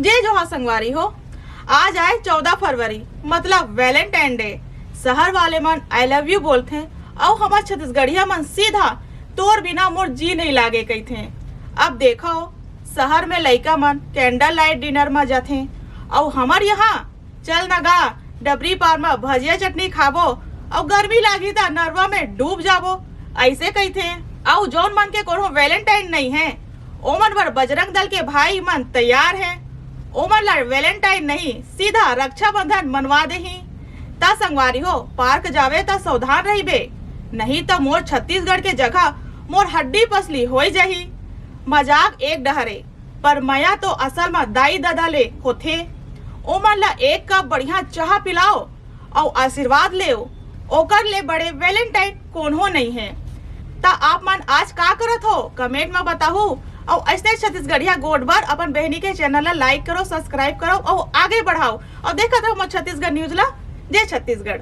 जे जो हाँ संगवारी हो, आज आए 14 फरवरी मतलब वैलेंटाइन डे। शहर वाले मन आई लव यू बोलते और हमार छत्तीसगढ़िया मन सीधा तोर बिना मोर जी नहीं लागे कहते। अब देखो शहर में लइका मन कैंडल लाइट डिनर में जाते और हमार यहाँ चल न गा डबरी पार में भजिया चटनी खाबो और गर्मी लागी था नरवा में डूब जाबो ऐसे कहते। और जौन मन के कोनो वैलेंटाइन नहीं है ओमन पर बजरंग दल के भाई मन तैयार है। ओमन ला वैलेंटाइन नहीं सीधा रक्षाबंधन मनवा दे ही। ता संगवारी हो पार्क जावे ता सावधान रहिबे, नहीं तो मोर छत्तीसगढ़ के जगह मोर हड्डी पसली हो जाही। मजाक एक डहरे पर मया तो असल में दाई दादा ले होथे। ओमन ला एक कप बढ़िया चाह पिलाओ और आशीर्वाद ले ओकर ले बड़े वैलेंटाइन कौन हो नहीं है। ता आप मन आज का करत हो कमेंट में बताओ और ऐसे छत्तीसगढ़िया गोड बार अपन बहनी के चैनल ला लाइक करो, सब्सक्राइब करो और आगे बढ़ाओ और देखत रहो छत्तीसगढ़ न्यूज ला जय छत्तीसगढ़।